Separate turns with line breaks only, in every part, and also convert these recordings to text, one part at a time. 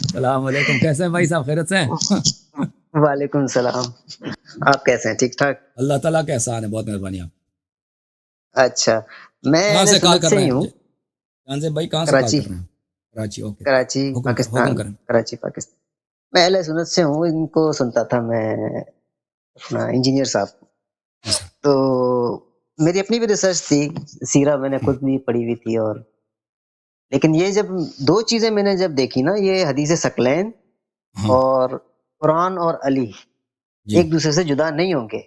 السلام علیکم، کیسے ہیں بھائی صاحب؟ خیرت سے ہیں؟
وعلیکم السلام. آپ کیسے ہیں؟ ٹھیک ٹھاک.
اللہ تعالیٰ کا احسان ہے، بہت مہربانی آپ.
اچھا، میں
کہاں
اہل
سے کال
سنت
کر
سے
رہے
ہی
ہیں
ہوں.
جی؟ جان سے بھائی کہاں سے کال
کراچی.
کر رہے ہیں؟ کراچی، اوکے.
کراچی
حکم
پاکستان.
کریں.
کراچی پاکستان. میں اہل سنت سے ہوں. ان کو سنتا تھا میں، اپنا انجینئر صاحب.
جی سر.
تو میری اپنی بھی ریسرچ تھی، سیرہ میں نے خود بھی پڑھی ہوئی تھی. اور لیکن یہ جب دو چیزیں میں نے جب دیکھی نا، یہ حدیث ثقلین
ہاں
اور قرآن اور علی
جی.
ایک دوسرے سے جدا نہیں ہوں گے.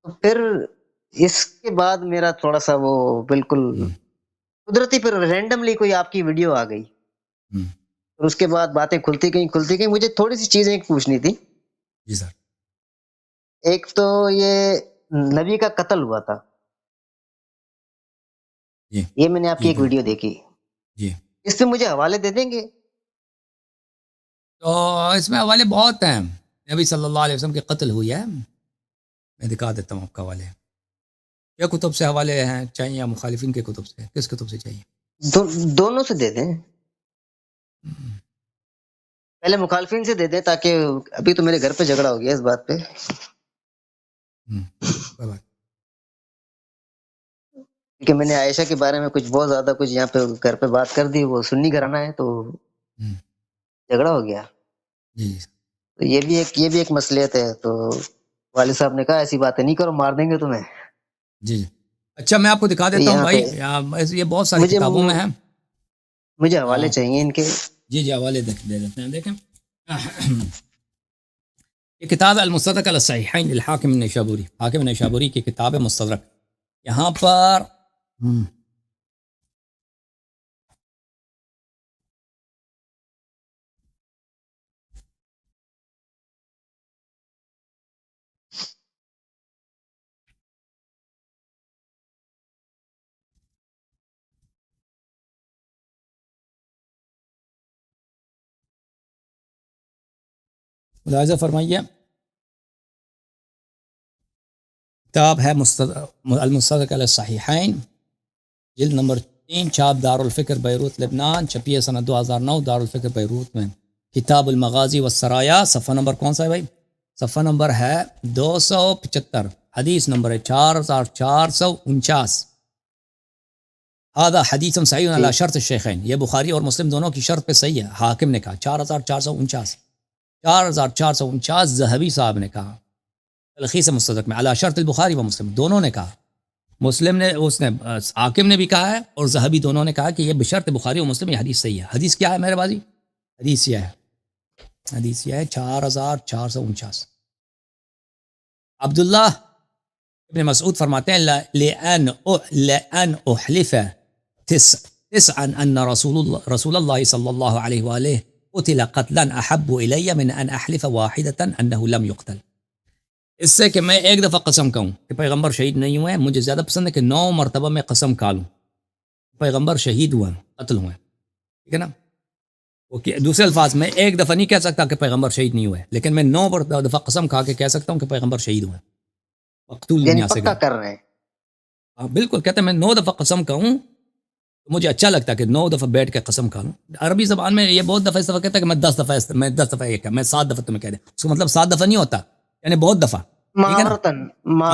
تو پھر اس کے بعد میرا تھوڑا سا وہ بالکل قدرتی، پھر رینڈملی کوئی آپ کی ویڈیو آ گئی. اور اس کے بعد باتیں کھلتی گئیں. مجھے تھوڑی سی چیزیں ایک پوچھنی تھی.
جی سر.
ایک تو یہ نبی کا قتل ہوا تھا،
جی
یہ میں نے آپ کی
جی
ایک ویڈیو دیکھی.
جی.
اس پہ مجھے حوالے دے دیں گے؟
تو اس میں حوالے بہت ہیں. نبی صلی اللہ علیہ وسلم کے قتل ہوئی ہے، میں دکھا دیتا ہوں آپ کا حوالے. کیا کتب سے حوالے ہیں چاہیے، یا مخالفین کے کتب سے؟ کس کتب سے چاہیے؟
دونوں سے دے دیں. پہلے مخالفین سے دے دیں، تاکہ ابھی تو میرے گھر پہ جھگڑا ہو گیا اس بات پہ.
کوئی بات.
کیونکہ میں نے عائشہ کے بارے میں کچھ بہت زیادہ کچھ یہاں پہ گھر پہ بات کر دی. وہ سنی گھرانہ ہے تو جھگڑا ہو گیا.
جی
تو یہ بھی ایک مصلیت ہے. تو والد صاحب نے کہا ایسی باتیں نہیں کرو، مار دیں گے تمہیں.
جی. اچھا میں آپ کو دکھا
تو
دیتا ہوں
یہاں
بھائی،
پہ
یہ بہت ساری کتابوں میں ہے.
مجھے حوالے چاہیے ان کے.
جی حوالے دے دیتے ہیں. دیکھیں یہ کتاب المستدرک علی الصحیحین للحاکم النیسابوری، حاکم نیسابوری کی کتاب ہے مستدرک. یہاں پر ملاحظہ فرمائیے، کتاب ہے المستدرک علی الصحیحین، جلد نمبر 3، چھاپ دارالفکر بیروت لبنان، چھپی ہے سنہ 2009 دارالفکر بیروت میں. کتاب المغازی والسرایا، صفحہ نمبر کون سا ہے بھائی؟ صفحہ نمبر ہے 275، حدیث نمبر ہے 4449. هذا حدیث صحیح علی شرط الشیخین، یہ بخاری اور مسلم دونوں کی شرط پہ صحیح ہے. حاکم نے کہا 4449، 4449 ذہبی صاحب نے کہا تلخیص مستدرک میں علی شرط البخاری و مسلم، دونوں نے کہا. مسلم نے، اس نے حاکم نے بھی کہا ہے، اور ذہبی دونوں نے کہا کہ یہ بشرط بخاری و مسلم یہ حدیث صحیح ہے. حدیث کیا ہے میرے بازی؟ حدیث یہ ہے، حدیث یہ ہے 4449. عبداللہ ابن مسعود فرماتے ہیں لأن احلف تسعا ان رسول اللہ صلی اللہ علیہ وآلہ قتل قتلا احب الی من ان احلف واحدتا انه لم يقتل. اس سے کہ میں ایک دفعہ قسم کہوں کہ پیغمبر شہید نہیں ہوئے، مجھے زیادہ پسند ہے کہ 9 مرتبہ میں قسم کھا لوں پیغمبر شہید ہوئے، قتل ہوئے. ٹھیک ہے نا؟ دوسرے الفاظ میں ایک دفعہ نہیں کہہ سکتا کہ پیغمبر شہید نہیں ہوئے، لیکن میں 9 دفعہ قسم کھا کے کہہ سکتا ہوں کہ پیغمبر شہید ہوئے، مقتول
یعنی
دنیا سے
پکا
گئے.
کر رہے ہیں.
بالکل کہتے ہیں میں 9 دفعہ قسم کہوں تو مجھے اچھا لگتا ہے کہ 9 دفعہ بیٹھ کے قسم کھا لوں. عربی زبان میں یہ بہت دفعہ اس دفعہ کہتا ہے کہ میں 10 دفعہ یہ کہا، میں 7 دفعہ تمہیں کہہ دیں، اس کا مطلب 7 دفعہ نہیں ہوتا، یعنی بہت دفعہ. ٹھیک ہے نا؟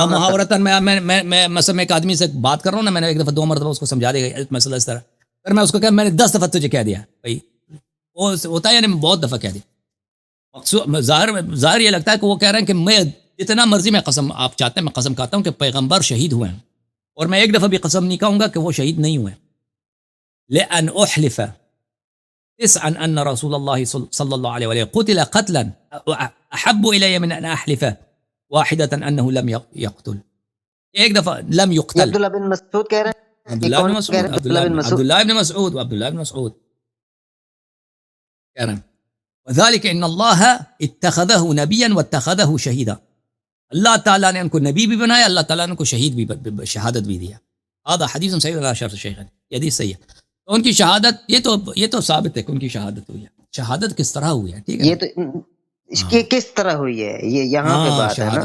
محاورتاً میں مثلا ایک آدمی سے بات کر رہا ہوں نا، میں نے ایک دفعہ 2 مرتبہ اس کو سمجھا دیا مسئلہ اس طرح، پھر میں اس کو کہا میں نے 10 دفعہ تجھے کہہ دیا بھائی، وہ ہوتا ہے یعنی میں بہت دفعہ کہہ دیا. ظاہر یہ لگتا ہے کہ وہ کہہ رہے ہیں کہ میں جتنا مرضی میں قسم آپ چاہتے ہیں میں قسم کھاتا ہوں کہ پیغمبر شہید ہوئے ہیں، اور میں ایک دفعہ بھی قسم نہیں کہوں گا کہ وہ شہید نہیں ہوئے. لأن احلف تسعا ان رسول اللہ صلی اللہ علیہ وآلہ قتل قتلا احب الی من ان احلف واحدة انه لم يقتل. ایک دفعہ لم
یہ
يقتل.
عبداللہ بن مسعود کہہ رہے ہیں.
عبداللہ بن مسعود، عبداللہ بن مسعود کہہ رہے ہیں وذلك ان اللہ اتخذہ نبیا واتخذہ شہیدا، اللہ تعالیٰ نے ان کو نبی بھی بنایا، اللہ تعالیٰ نے ان کو شہید بھی، شہادت بھی دیا. هذا حدیث صحیح علی شرط الشیخین، یہ حدیث صحیح ہے. تو ان کی شہادت یہ تو ثابت ہے کہ ان کی شہادت ہوئی ہے. شہادت کس طرح ہوئی ہے؟ ٹھیک ہے
یہ تو اس کی کس طرح ہوئی ہے، یہ یہاں پہ بات ہے نا.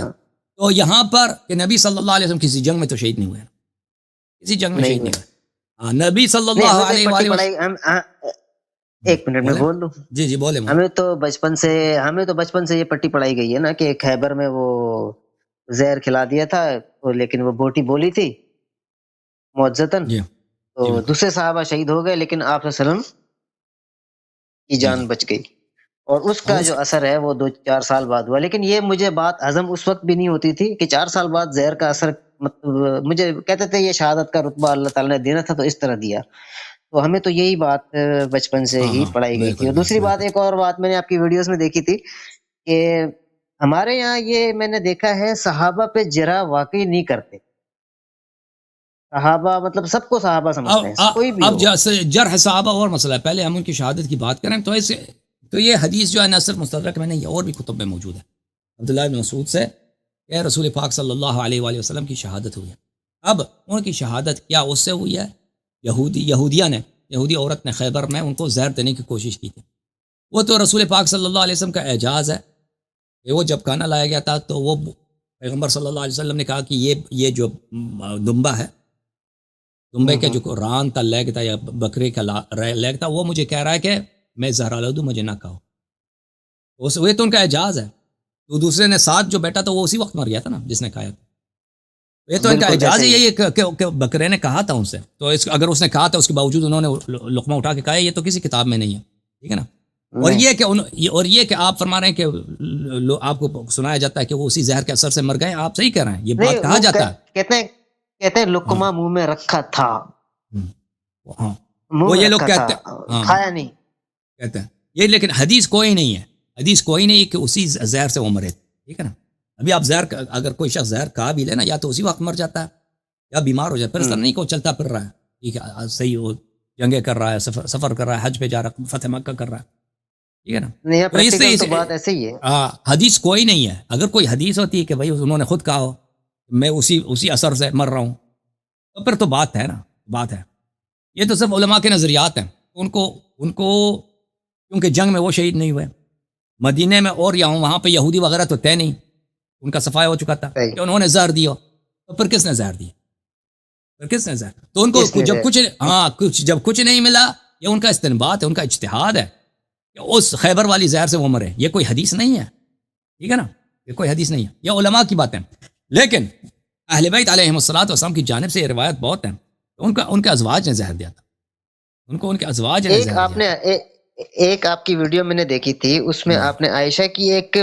تو یہاں پر کہ نبی صلی اللہ علیہ وسلم کسی جنگ میں تو شہید نہیں ہوئے، کسی جنگ میں شہید نہیں ہوئے. نبی صلی اللہ علیہ وسلم
ایک منٹ میں بول لوں.
جی جی بولے.
ہمیں تو بچپن سے یہ پٹی پڑھائی گئی ہے نا کہ خیبر میں وہ زہر کھلا دیا تھا لیکن وہ بوٹی بولی تھی معجزتاً.
جی
تو دوسرے صحابہ شہید ہو گئے لیکن آپ صلی اللہ علیہ وسلم کی جان بچ گئی. اور اس کا جو اثر ہے وہ 2-4 سال بعد ہوا. لیکن یہ مجھے بات ہضم اس وقت بھی نہیں ہوتی تھی کہ 4 سال بعد زہر کا اثر، مطلب مجھے کہتے تھے یہ شہادت کا رتبہ اللہ تعالیٰ نے دینا تھا تو اس طرح دیا. تو ہمیں تو یہی بات بچپن سے ہی پڑھائی گئی تھی. اور دوسری بات، ایک اور بات میں نے آپ کی ویڈیوز میں دیکھی تھی کہ ہمارے یہاں یہ میں نے دیکھا ہے صحابہ پہ جرح واقعی نہیں کرتے. صحابہ مطلب سب کو صحابہ سمجھتے ہیں، کوئی بھی.
اب جرح صحابہ اور مسئلہ ہے، پہلے ہم ان کی شہادت کی بات کریں تو یہ حدیث جو ہے نہ صرف مستدرک میں نہیں، اور بھی کتب میں موجود ہے. عبداللہ بن مسعود سے کہ رسول پاک صلی اللہ علیہ وآلہ وسلم کی شہادت ہوئی ہے. اب ان کی شہادت کیا اس سے ہوئی ہے؟ یہودی عورت نے خیبر میں ان کو زہر دینے کی کوشش کی تھی. وہ تو رسول پاک صلی اللہ علیہ وسلم کا اعجاز ہے کہ وہ جب کھانا لایا گیا تھا تو وہ پیغمبر صلی اللہ علیہ وسلم نے کہا کہ یہ جو دمبا ہے، دمبے کے جو ران تھا، لیگ تھا یا بکرے کا لیگ تھا، وہ مجھے کہہ رہا ہے کہ میں زہر لا دوں، مجھے نہ کہو. وہ تو ان کا اعجاز ہے. تو دوسرے نے ساتھ جو بیٹا تھا وہ اسی وقت مر گیا تھا نا جس نے کھایا. یہ تو ان کا اعجاز ہی ہے کہ بکرے نے کہا تھا ان سے. تو اگر اس نے کہا تھا اس کے باوجود انہوں نے لقمہ اٹھا کے کہا، یہ تو کسی کتاب میں نہیں ہے. ٹھیک ہے نا. اور یہ کہ آپ فرما رہے ہیں کہ آپ کو سنایا جاتا ہے کہ وہ اسی زہر کے اثر سے مر گئے. آپ صحیح کہہ رہے ہیں، یہ بات کہا جاتا ہے.
کہتے ہیں لقمہ منہ میں رکھا تھا.
ہاں وہ یہ لوگ کہتے ہیں،
کھایا نہیں
کہتے ہیں یہ. لیکن حدیث کوئی نہیں ہے، حدیث کوئی نہیں کہ اسی زہر سے وہ مرے. ٹھیک ہے نا. ابھی آپ زہر، اگر کوئی شخص زہر کھا بھی لینا، یا تو اسی وقت مر جاتا ہے یا بیمار ہو جاتا ہے. پھر نہیں کو چلتا پھر رہا ہے. ٹھیک ہے، صحیح، وہ جنگیں کر رہا ہے، سفر کر رہا ہے، حج پہ جا رہا ہے، فتح مکہ کر رہا ہے. ٹھیک ہے نا.
تو بات ایسے ہی ہے.
حدیث کوئی نہیں ہے. اگر کوئی حدیث ہوتی ہے کہ بھائی انہوں نے خود کہا ہو میں اسی اثر سے مر رہا ہوں، تو پھر تو بات ہے نا، بات ہے. یہ تو صرف علماء کے نظریات ہیں. ان کو کیونکہ جنگ میں وہ شہید نہیں ہوئے، مدینے میں اور یہاں وہاں پہ یہودی وغیرہ تو طے نہیں، ان کا صفایا ہو چکا تھا کہ انہوں نے زہر دیا. تو پھر کس نے زہر دیا؟ تو ان کو جب کچھ نہیں ملا، یہ ان کا استنباط ہے، ان کا اجتہاد ہے کہ اس خیبر والی زہر سے وہ مرے. یہ کوئی حدیث نہیں ہے. ٹھیک ہے نا. یہ کوئی حدیث نہیں ہے، یہ علماء کی باتیں. لیکن اہل بیت علیہم الصلوۃ والسلام کی جانب سے یہ روایت بہت ہیں. ان کے ازواج نے زہر دیا تھا. ان کے ازواج نے زہر دیا.
ایک آپ کی ویڈیو میں نے دیکھی تھی، اس میں آپ نے عائشہ کی ایک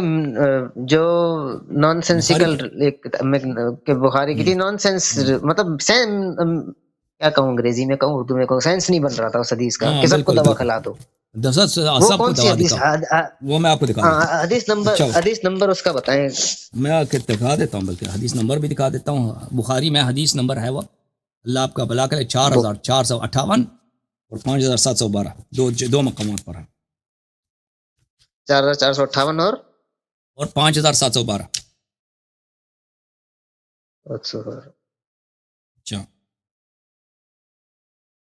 جو نان سینسیکل بخاری کی تھی، نان سینس مطلب کیا کہوں، انگریزی میں کہوں، اردو میں کہوں، سینس نہیں بن رہا تھا اس حدیث کا کہ سب کو دوا کھلا دو. وہ کون سی حدیث؟
وہ میں آپ کو دکھا
حدیث نمبر اس کا بتائیں.
میں آپ کو دکھا دیتا ہوں، بلکہ حدیث نمبر بھی دکھا دیتا ہوں. بخاری میں حدیث نمبر ہے وہ، اللہ آپ کا بھلا کرے، 4458 اور 5712 دو مقامات پر ہے.
4458 اور
5712. اچھا،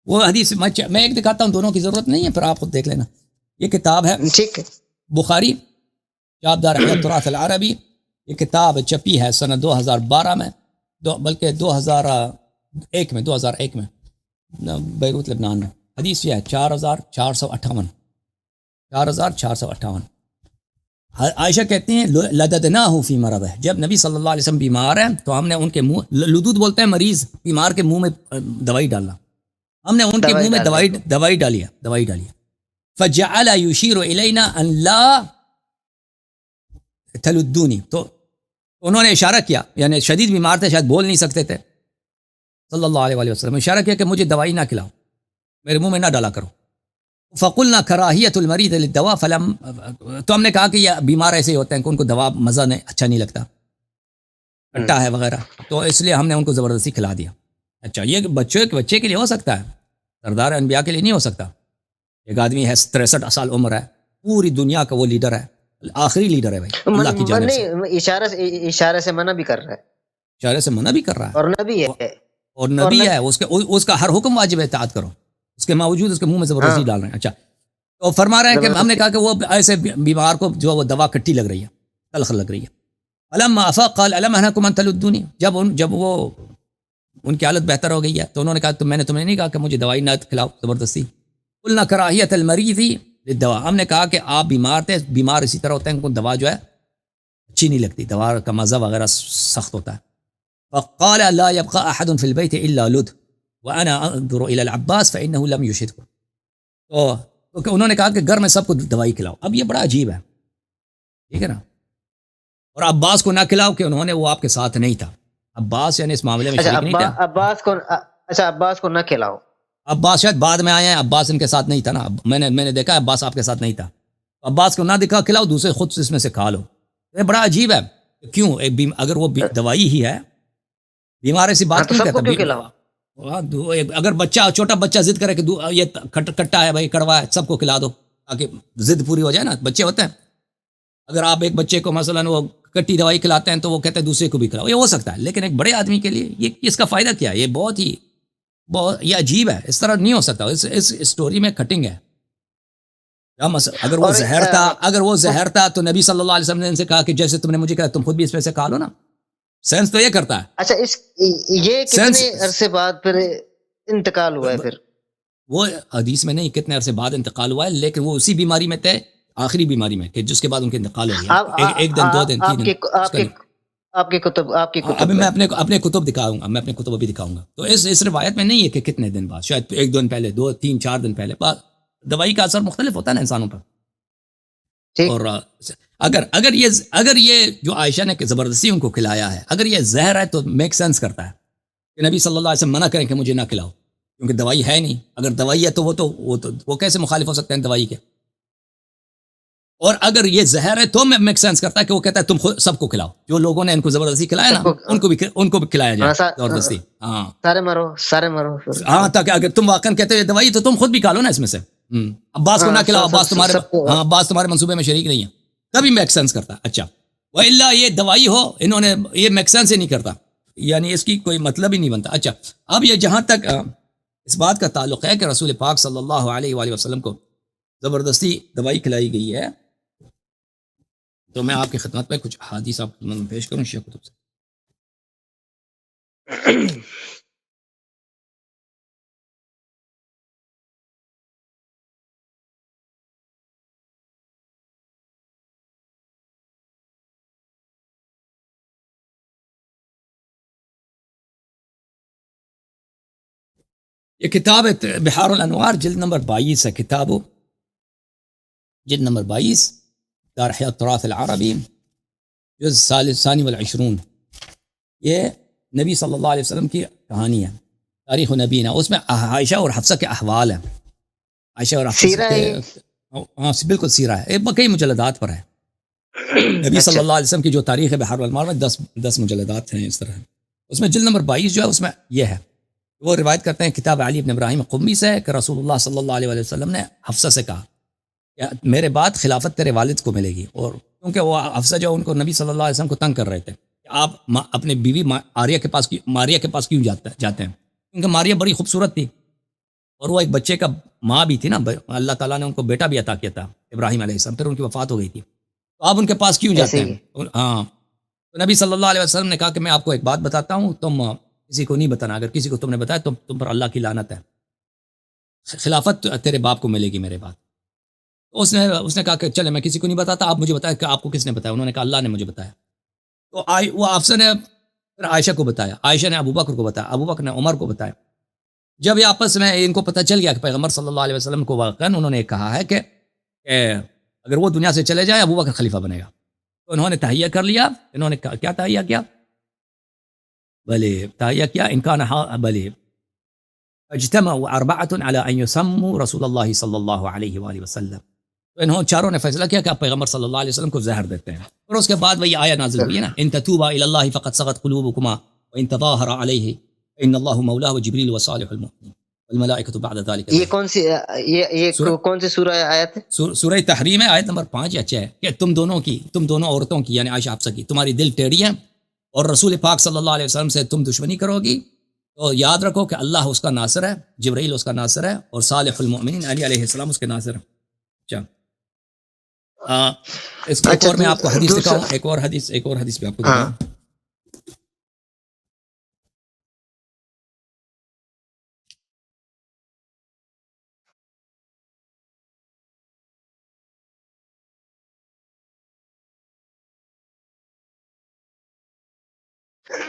وہ حدیث میں ایک دکھاتا ہوں، دونوں کی ضرورت نہیں ہے، پھر آپ خود دیکھ لینا. یہ کتاب ہے،
ٹھیک ہے،
بخاری چاپدار ہے تراث العربی. یہ کتاب چھپی ہے سنہ 2012 میں، بلکہ 2001 میں بیروت لبنان میں. حدیث یہ ہے 4458. عائشہ کہتی ہیں لددناہ فی مرضہ، جب نبی صلی اللہ علیہ وسلم بیمار ہیں تو ہم نے ان کے منہ، لدود بولتے ہیں مریض بیمار کے منہ میں دوائی ڈالنا، ہم نے ان کے منہ میں دوائی ڈالی. فجعل یشیر الینا ان لا تلدونی، تو انہوں نے اشارہ کیا، یعنی شدید بیمار تھے، شاید بول نہیں سکتے تھے، صلی اللہ علیہ وسلم اشارہ کیا کہ مجھے دوائی نہ کھلاؤ، میرے منہ میں نہ ڈالا کرو. فقلنا کراہیت المریض للدواء فلم، تو ہم نے کہا کہ یہ بیمار ایسے ہی ہوتے ہیں کہ ان کو دوا مزہ نہیں، اچھا نہیں لگتا، کھٹا ہے وغیرہ، تو اس لیے ہم نے ان کو زبردستی کھلا دیا. اچھا، یہ بچے کے لیے ہو سکتا ہے، سردار انبیاء کے لیے نہیں ہو سکتا. ایک آدمی ہے 63 سال عمر ہے، پوری دنیا کا وہ لیڈر ہے، آخری لیڈر ہے بھائی اللہ کی جانب سے.
اشارے سے منع بھی کر رہا ہے،
اشارے سے منع بھی کر رہا ہے،
اور نبی ہے،
اس کا ہر حکم واجب ہے، اطاعت کرو، اس کے باوجود اس کے منہ میں زبردستی ڈال رہے ہیں. اچھا، تو فرما رہے ہیں کہ ہم نے کہا کہ وہ ایسے بیمار کو جو وہ دوا کھٹی لگ رہی ہے، تلخ لگ رہی ہے. فلما افاق قال الم انهكم ان تلدوني، جب وہ ان کی حالت بہتر ہو گئی ہے تو انہوں نے کہا تو میں نے تمہیں نہیں کہا کہ مجھے دوائی نہ کھلاؤ زبردستی. قلنا کراہیت المریض للدواء، ہم نے کہا کہ آپ بیمار تھے، بیمار اسی طرح ہوتے ہیں ان کو دوا جو ہے اچھی نہیں لگتی، دوا کا مزہ وغیرہ سخت ہوتا ہے. فقال لا يبقى احد في البيت الا لد وانا انظر الى العباس فانه لم يشده. تو انہوں نے کہا کہ گھر میں سب کو دوائی کھلاؤ. اب یہ بڑا عجیب ہے، ٹھیک ہے نا، اور عباس کو نہ کھلاؤ کہ انہوں نے وہ آپ کے ساتھ نہیں تھا. عباس یعنی اس معاملے میں
اچھا
شریک نہیں تھا.
عباس کو نہ کھلاؤ.
عباس شاید بعد میں آئے ہیں، عباس ان کے ساتھ نہیں تھا نا. میں نے دیکھا عباس آپ کے ساتھ نہیں تھا. عباس کو نہ دکھا کھلاؤ، دوسرے خود اس میں سے کھا لو. یہ بڑا عجیب ہے. کیوں؟ اگر وہ دوائی ہی ہے، بیمار ایسی بات کیوں کہتا؟ اگر بچہ چھوٹا بچہ ضد کرے کہ یہ کٹا ہے بھائی، کڑوا ہے، سب کو کھلا دو تاکہ ضد پوری ہو جائے نا. بچے ہوتے ہیں، اگر آپ ایک بچے کو مثلا وہ کٹی دوائی کھلاتے ہیں تو وہ کہتے ہیں دوسرے کو بھی کھلاؤ. یہ ہو سکتا ہے، لیکن ایک بڑے آدمی کے لیے یہ اس کا فائدہ کیا ہے؟ یہ بہت یہ عجیب ہے. اس طرح نہیں ہو سکتا. اس اسٹوری میں کٹنگ ہے. اگر وہ زہر تھا تو نبی صلی اللہ علیہ وسلم نے ان سے کہا کہ جیسے تم نے مجھے کہا تم خود بھی اس میں سے کھا لو نا. سینس تو یہ کرتا ہے.
اچھا یہ کتنے عرصے بعد پھر انتقال ہوا ہے؟ پھر
وہ حدیث میں نہیں کتنے عرصے بعد انتقال ہوا ہے، لیکن وہ اسی بیماری میں تھے، آخری بیماری میں، کہ جس کے بعد ان کے انتقال ہو گیا. ایک دن، 2 دن، 3 دن.
آپ کی کتب
ابھی میں اپنے کتب دکھاؤں گا، میں اپنے کتب ابھی دکھاؤں گا. تو اس روایت میں نہیں ہے کہ کتنے دن بعد، شاید 1 دن پہلے، 2 3 4 دن پہلے. دوائی کا اثر مختلف ہوتا ہے نا انسانوں پر. اور اگر یہ جو عائشہ نے زبردستی ان کو کھلایا ہے، اگر یہ زہر ہے تو میک سینس کرتا ہے کہ نبی صلی اللہ علیہ وسلم منع کریں کہ مجھے نہ کھلاؤ، کیونکہ دوائی ہے نہیں. اگر دوائی ہے تو وہ کیسے مخالف ہو سکتے ہیں دوائی کے؟ اور اگر یہ زہر ہے تو میک سینس کرتا ہے کہ وہ کہتا ہے تم خود سب کو کھلاؤ. جو لوگوں نے ان کو زبردستی کھلایا نا، ان کو بھی کھلایا جائے زبردستی. ہاں،
سارے مرو.
ہاں، تاکہ اگر تم واقعا کہتے ہو دوائی تو تم خود بھی کھا لو نا اس میں سے. عباس کو نہ کھلاؤ، عباس تمہارے منصوبے میں شریک نہیں ہے، تبھی میک سینس کرتا. اچھا، وَإِلَّا یہ دوائی ہو، انہوں نے یہ میک سینس ہی نہیں کرتا، یعنی اس کی کوئی مطلب ہی نہیں بنتا. اچھا، اب یہ جہاں تک اس بات کا تعلق ہے کہ رسول پاک صلی اللہ علیہ وآلہ وسلم کو زبردستی دوائی کھلائی گئی ہے، تو میں آپ کی خدمت میں کچھ حدیث آپ پیش کروں شیخ کتب سے. یہ کتاب بحار الانوار جلد نمبر 22 ہے. جلد نمبر 22، دار احیاء التراث العربی، جز ثانی والعشرون. یہ نبی صلی اللہ علیہ وسلم کی کہانی ہے، تاریخ نبینا. اس میں عائشہ اور حفصہ کے احوال ہیں. عائشہ اور حفصہ کے، ہاں بالکل سیرہ ہے. کئی مجلدات پر ہے. نبی صلی اللہ علیہ وسلم کی جو تاریخ ہے بحار الانوار میں 10 مجلدات ہیں اس طرح. اس میں جلد نمبر 22 جو ہے اس میں یہ ہے، وہ روایت کرتے ہیں کتاب علی بن ابراہیم قمی سے کہ رسول اللہ صلی اللہ علیہ وسلم نے حفصہ سے کہا کہ میرے بعد خلافت تیرے والد کو ملے گی. اور کیونکہ وہ حفصہ جو ان کو نبی صلی اللہ علیہ وسلم کو تنگ کر رہے تھے کہ آپ اپنے بیوی ماریا کے پاس کیوں جاتے ہیں، کیونکہ ماریا بڑی خوبصورت تھی اور وہ ایک بچے کا ماں بھی تھی نا. اللہ تعالیٰ نے ان کو بیٹا بھی عطا کیا تھا، ابراہیم علیہ السلام، پھر ان کی وفات ہو گئی تھی. تو آپ ان کے پاس کیوں جاتے ہیں؟ ہاں، تو نبی صلی اللہ علیہ وسلم نے کہا کہ میں آپ کو ایک بات بتاتا ہوں، تم کسی کو نہیں بتانا، اگر کسی کو تم نے بتایا تو تم پر اللہ کی لعنت ہے، خلافت تیرے باپ کو ملے گی میرے بعد. تو اس نے کہا کہ چلے میں کسی کو نہیں بتاتا، آپ مجھے بتایا کہ آپ کو کس نے بتایا؟ انہوں نے کہا اللہ نے مجھے بتایا. تو وہ حفصہ نے پھر عائشہ کو بتایا، عائشہ نے ابو بکر کو بتایا، ابو بکر نے عمر کو بتایا. جب یہ آپس میں ان کو پتہ چل گیا کہ پیغمبر صلی اللہ علیہ وسلم کو واقعاً انہوں نے کہا ہے کہ اگر وہ دنیا سے چلے جائے ابو بکر خلیفہ بنے گا، تو انہوں نے تہیہ کر لیا. انہوں نے کیا تہیہ کیا؟ بلے تہیہ کیا انکان بلے اجتمعوا اربعۃ علی ان یسموا رسول اللہ صلی اللہ علیہ وآلہ وسلم. تو انہوں چاروں نے فیصلہ کیا کہ آپ پیغمبر صلی اللہ علیہ وسلم کو زہر دیتے ہیں. اور اس کے بعد وہی آیت نازل ہوئی ہے نا، ان تتوبا الی اللہ فقد صغت قلوبکما وان تظاہر علیہ ان اللہ مولاه وجبریل وصالح المؤمنین والملائکۃ بعد ذلك.
یہ کون سی سورہ آیت ہے؟
سورہ تحریم ہے، آیت نمبر 5 یا 6 ہے کہ تم دونوں عورتوں کی یعنی عائشہ حفصہ کی تمہاری دل ٹیڑھی ہیں اور رسول پاک صلی اللہ علیہ وسلم سے تم دشمنی کرو گی، تو یاد رکھو کہ اللہ اس کا ناصر ہے، جبرائیل اس کا ناصر ہے، اور صالح المؤمنین علی علیہ السلام اس کے ناصر ہیں. اچھا، اس ایک اور میں آپ کو حدیث دکھاؤں، ایک اور حدیث بھی آپ کو دکھاؤں. اچھا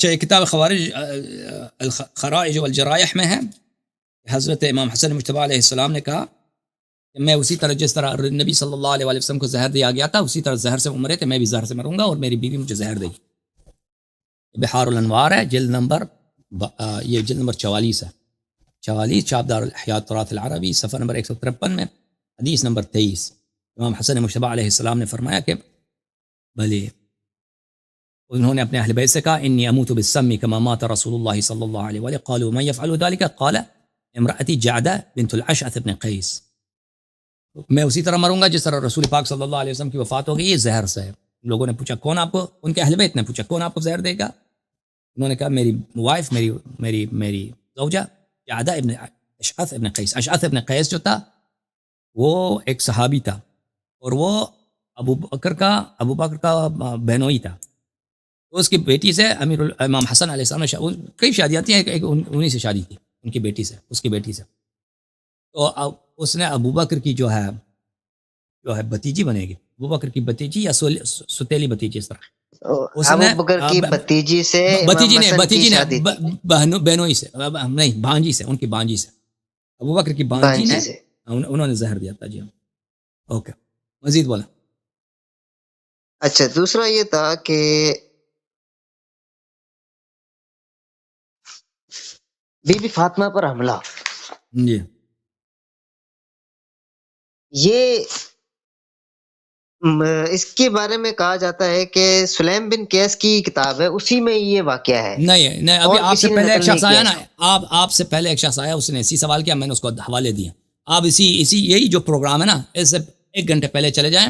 یہ کتاب الخرائج والجرائح میں ہے، حضرت امام حسن مجتبی علیہ السلام نے کہا کہ میں اسی طرح جس طرح نبی صلی اللہ علیہ وسلم کو زہر دیا گیا تھا اسی طرح زہر سے مرے تھے، میں بھی زہر سے مروں گا اور میری بیوی مجھے زہر دے گی۔ بحار الانوار ہے، جلد نمبر یہ جلد نمبر 44 ہے، 44 چابدار الاحیاء تراث العربی، صفحہ نمبر 153 میں، حدیث نمبر 23۔ امام حسن مجتبی علیہ السلام نے فرمایا کہ بھلے انہوں نے اپنے اہل بیت سے کہا انی اموت بالسم کما مات رسول اللہ صلی اللہ علیہ وآلہ، قالوا من يفعل ذلك قال امرأتی جعدہ بنت الاشعث بن قیس، میں اسی طرح مروں گا جس طرح رسول پاک صلی اللہ علیہ وسلم کی وفات ہو گئی، یہ زہر سے ہے۔ لوگوں نے پوچھا کون آپ کو، ان کے اہل بیت نے پوچھا کون آپ کو زہر دے گا؟ انہوں نے کہا میری وائف، میری زوجہ جعدہ ابن اشعث ابن قیس۔ اشعث ابن قیس جو تھا وہ ایک صحابی تھا اور وہ ابو بکر کا بہنوئی تھا، تو اس کی بیٹی سے امام حسن علیہ السلام نے کئی شادیاں تھیں، انہی سے شادی کی ان کی بیٹی سے، اس کی بیٹی سے، تو اس نے ابو بکر کی جو ہے بتیجی بنے گی، ابو بکر کی بتیجی یا ستیلی بتیجی، اس طرح
ابو بکر کی بتیجی سے،
بتیجی نے بہنوئی سے، نہیں بھانجی سے، ان کی بانجی سے، ابو بکر کی بانجی نے انہوں نے زہر دیا تھا۔ جی اوکے، مزید بولا۔
اچھا دوسرا یہ تھا کہ بی بی فاطمہ پر حملہ،
جی
یہ اس کے بارے میں کہا جاتا ہے کہ سلیم بن قیس کی کتاب ہے، اسی میں یہ واقعہ ہے۔
نہیں ابھی آپ سے پہلے ایک شخص آیا نا، آپ سے پہلے ایک شخص آیا، اس نے اسی سوال کیا، میں نے اس کو حوالے دیے۔ آپ اسی یہی جو پروگرام ہے نا، اس سے 1 گھنٹے پہلے چلے جائیں۔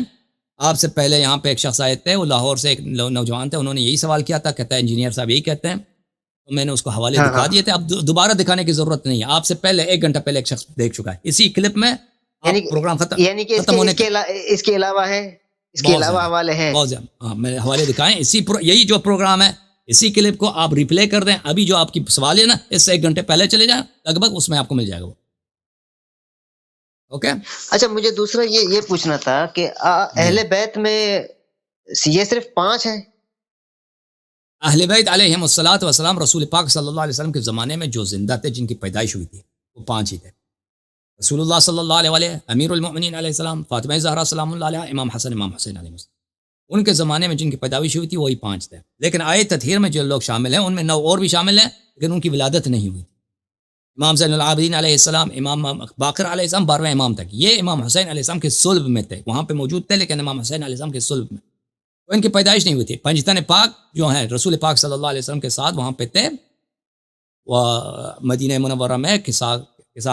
آپ سے پہلے یہاں پہ ایک شخص آئے تھے، وہ لاہور سے ایک نوجوان تھے، انہوں نے یہی سوال کیا تھا، کہتا ہے انجینئر صاحب یہی کہتے ہیں، تو میں نے اس کو حوالے دکھا دیے تھے۔ اب دوبارہ دکھانے کی ضرورت نہیں ہے، آپ سے پہلے 1 گھنٹہ پہلے ایک شخص دیکھ چکا ہے اسی کلپ میں۔ پروگرام
یعنی کہ اس کے علاوہ ہے، اس کے علاوہ حوالے ہیں
بہت زیادہ، ہاں میں حوالے دکھائیں، یہی جو پروگرام ہے اسی کلپ کو آپ ریپلے کر دیں۔ ابھی جو آپ کی سوال ہے نا، اس سے 1 گھنٹے پہلے چلے جائیں لگ بھگ، اس میں آپ کو مل جائے گا وہ۔ اوکے
اچھا مجھے دوسرا یہ پوچھنا تھا کہ اہل بیت میں یہ صرف 5 ہیں؟
اہل بیت علیہم الصلوۃ والسلام رسول پاک صلی اللہ علیہ وسلم کے زمانے میں جو زندہ تھے، جن کی پیدائش ہوئی تھی، وہ 5 ہی تھے۔ رسول اللہ صلی اللہ علیہ وآلہ، امیر المؤمنین علیہ السلام، فاطمہ زہرا سلام اللہ علیہا، امام حسن امام حسین علیہ السلام، ان کے زمانے میں جن کی پیدائش ہوئی تھی وہی 5 تھے۔ لیکن آئے تطہیر میں جو لوگ شامل ہیں ان میں 9 اور بھی شامل ہیں، لیکن ان کی ولادت نہیں ہوئی۔ امام زین العابدین علیہ السلام، امام باقر علیہ السلام 12ویں امام تک، یہ امام حسین علیہ السلام کے صلب میں تھے، وہاں پہ موجود تھے، لیکن امام حسین علیہ السلام کے صلب میں، تو ان کی پیدائش نہیں ہوئی تھی۔ پنجتن پاک جو ہیں رسول پاک صلی اللہ علیہ وسلم کے ساتھ وہاں پہ تھے، وہ مدینہ منورہ میں قصا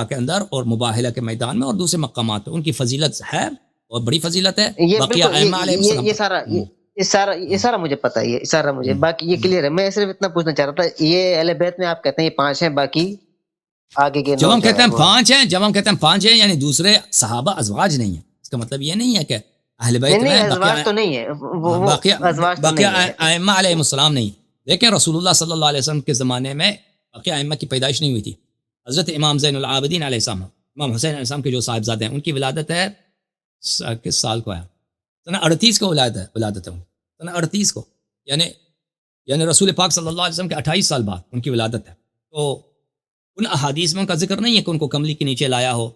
کے اندر اور مباہلہ کے میدان میں اور دوسرے مقامات پہ، ان کی فضیلت ہے اور بڑی فضیلت ہے۔
یہ سارا مجھے پتا ہے، یہ سارا مجھے باقی یہ کلیئر ہے۔ میں صرف اتنا پوچھنا چاہ رہا تھا، یہ اہل بیت میں آپ کہتے ہیں یہ 5 ہیں، باقی آگے کے
جب ہم کہتے ہیں 5 ہیں یعنی دوسرے صحابہ ازواج نہیں ہیں، اس کا مطلب یہ نہیں ہے کہ اہل بیت میں
ازواج تو نہیں ہے،
باقی ائمہ علیہم السلام نہیں، لیکن رسول اللہ صلی اللہ علیہ وسلم کے زمانے میں باقی ائمہ کی پیدائش نہیں ہوئی تھی۔ حضرت امام زین العابدین علیہ السلام، امام حسین علیہ السلام کے جو صاحبزادے ہیں، ان کی ولادت ہے کس سال کو ہے؟ سنہ 38 کو ولادت ہے، سنہ 38 کو، یعنی رسول پاک صلی اللہ علیہ وسلم کے 28 سال بعد ان کی ولادت ہے۔ تو ان احادیث میں ان کا ذکر نہیں ہے کہ ان کو کملی کے نیچے لایا ہو،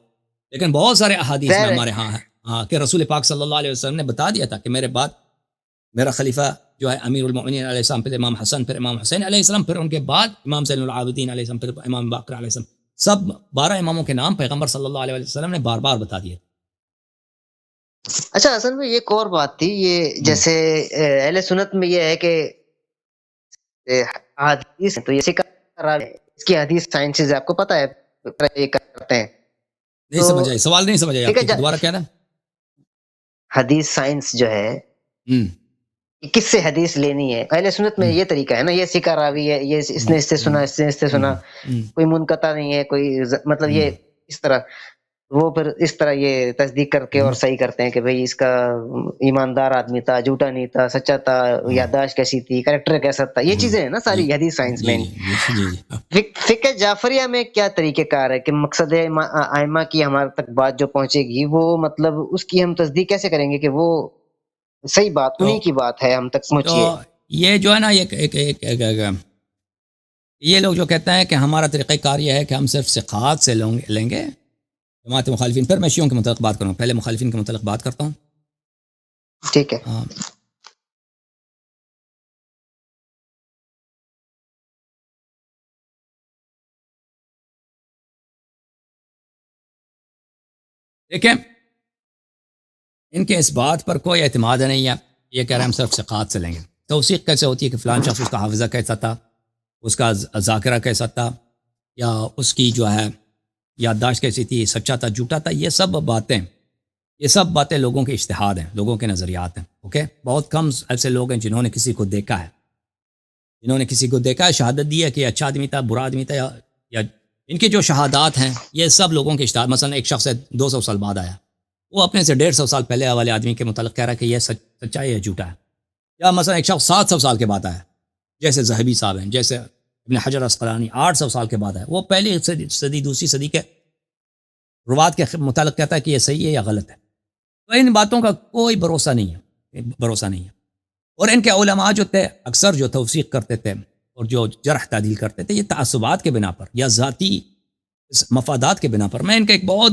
لیکن بہت سارے احادیث میں ہمارے ہاں ہے کہ رسول پاک صلی اللہ علیہ وسلم نے بتا دیا تھا کہ میرے بعد میرا خلیفہ جو ہے امیر المؤمنین علیہ السلام، پھر امام حسن، پھر امام حسین علیہ السلام، پھر ان کے بعد امام زین العابدین علیہ السلام، پھر امام باقر علیہ السلام، سب 12 اماموں کے نام پیغمبر صلی اللہ علیہ وسلم نے بار بار بتا دیے۔
اچھا اصل میں ایک اور بات تھی، یہ جیسے اہل سنت میں یہ ہے کہ حدیث تو اس کی حدیث سائنسز آپ کو پتہ ہے یہ کرتے ہیں،
نہیں سمجھا، سوال نہیں سمجھا آپ دوبارہ کہنا۔
حدیث سائنس جو ہے کس سے حدیث لینی ہے، اہل سنت میں یہ طریقہ ہے نا، یہ سکہ راوی ہے، یہ اس نے اس سے سنا، اس سے سنا، کوئی منقطع نہیں ہے، کوئی مطلب یہ اس طرح وہ پھر اس طرح یہ تصدیق کر کے اور صحیح کرتے ہیں کہ بھئی اس کا ایماندار آدمی تھا، جھوٹا نہیں تھا، سچا تھا، یادداشت کیسی تھی، کریکٹر کیسا تھا، یہ چیزیں ہیں نا ساری حدیث سائنس میں. فقہ جعفریہ میں کیا طریقہ کار ہے کہ مقصد ائمہ کی ہمارے تک بات جو پہنچے گی وہ مطلب اس کی ہم تصدیق کیسے کریں گے کہ وہ صحیح بات انہی کی بات ہے ہم تک پہنچی ہے؟
یہ جو ہے نا یہ لوگ جو کہتے ہیں کہ ہمارا طریقہ کار یہ ہے کہ ہم صرف ثقات سے لیں گے جماعت مخالفین. پھر میں شیعوں کے متعلق بات کروں، پہلے مخالفین کے متعلق بات کرتا ہوں.
ٹھیک ہے.
دیکھیں ان کے اس بات پر کوئی اعتماد نہیں ہے. یہ کہہ رہے ہیں ہم صرف ثقات سے لیں گے. توثیق کیسے ہوتی ہے کہ فلان شخص اس کا حافظہ کیسا تھا، اس کا ذاکرہ کیسا تھا، یا اس کی جو ہے یادداشت کیسی تھی، سچا تھا جھوٹا تھا. یہ سب باتیں لوگوں کے اجتہاد ہیں، لوگوں کے نظریات ہیں. اوکے، بہت کم ایسے لوگ ہیں جنہوں نے کسی کو دیکھا ہے، شہادت دی ہے کہ اچھا آدمی تھا، برا آدمی تھا، یا ان کی جو شہادات ہیں یہ سب لوگوں کے اجتہاد. مثلا ایک شخص ہے 200 سال بعد آیا، وہ اپنے سے 150 سال پہلے والے آدمی کے متعلق کہہ رہا ہے کہ یہ سچا ہے یا جھوٹا ہے. یا مثلا ایک شخص 700 سال کے بعد آیا، جیسے ذہبی صاحب ہیں، جیسے ابن حجر عسقلانی 800 سال کے بعد آیا، وہ پہلی صدی دوسری صدی کے روات کے متعلق کہتا ہے کہ یہ صحیح ہے یا غلط ہے. تو ان باتوں کا کوئی بھروسہ نہیں ہے. اور ان کے علماء جو تھے اکثر جو توثیق کرتے تھے اور جو جرح تعدیل کرتے تھے، یہ تعصبات کے بنا پر یا ذاتی مفادات کے بنا پر. میں ان کے ایک بہت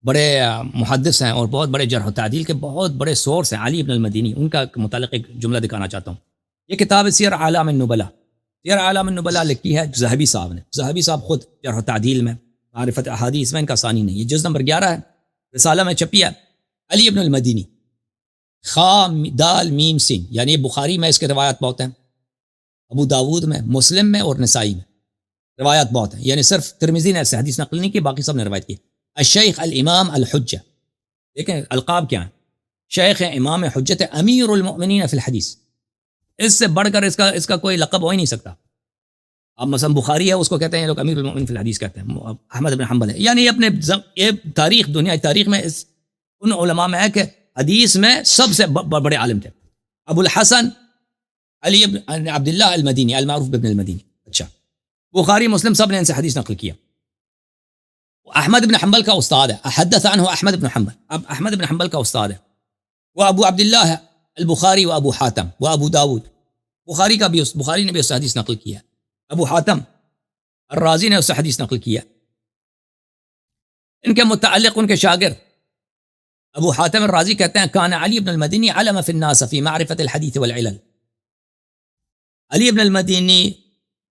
بڑے محدث ہیں اور بہت بڑے جرح و تعدیل کے بہت بڑے سورس ہیں، علی ابن المدینی، ان کا متعلق ایک جملہ دکھانا چاہتا ہوں. یہ کتاب سیر اعلام النبلاء لکھی ہے ذہبی صاحب نے. ذہبی صاحب خود جرح و تعدیل میں، معرفت احادیث میں ان کا ثانی نہیں. یہ جز نمبر 11 ہے، رسالہ میں چھپی ہے. علی ابن المدینی، خا دال میم سین، یعنی بخاری میں اس کے روایات بہت ہیں، ابو داود میں، مسلم میں اور نسائی میں روایات بہت ہیں. یعنی صرف ترمذی نے ایسے حدیث نقل نہیں کی، باقی سب نے روایت کی. الشیخ الامام الحجہ، دیکھیں القاب کیا ہیں، شیخ امام حجت امیر المؤمنین فی الحدیث. اس سے بڑھ کر اس کا کوئی لقب ہو ہی نہیں سکتا. اب مثلا بخاری ہے، اس کو کہتے ہیں لوگ امیر المؤمنین فی الحدیث کہتے ہیں. احمد بن حنبل ہے، یعنی یہ تاریخ، دنیا تاریخ میں ان علماء میں ہے کہ حدیث میں سب سے بڑے عالم تھے. ابو الحسن علی بن عبداللہ المدینی المعروف بن المدینی. اچھا، بخاری مسلم سب نے ان سے حدیث نقل کیا. احمد بن حنبل کا استاد ہے، حدث عنہ احمد بن حنبل. اب احمد بن حنبل کا استاد ہے. وہ ابو عبداللہ ہے البخاری و ابو حاتم و ابو داود. بخاری نے بھی اس سے حدیث نقل کیا. ابو حاتم الرازی نے اس سے حدیث نقل کیا. ان کے متعلق ان کے شاگرد ابو حاتم الرازی کہتے ہیں کان علی بن المدینی علم فی الناس فی معرفت الحدیث والعلل. علی بن المدینی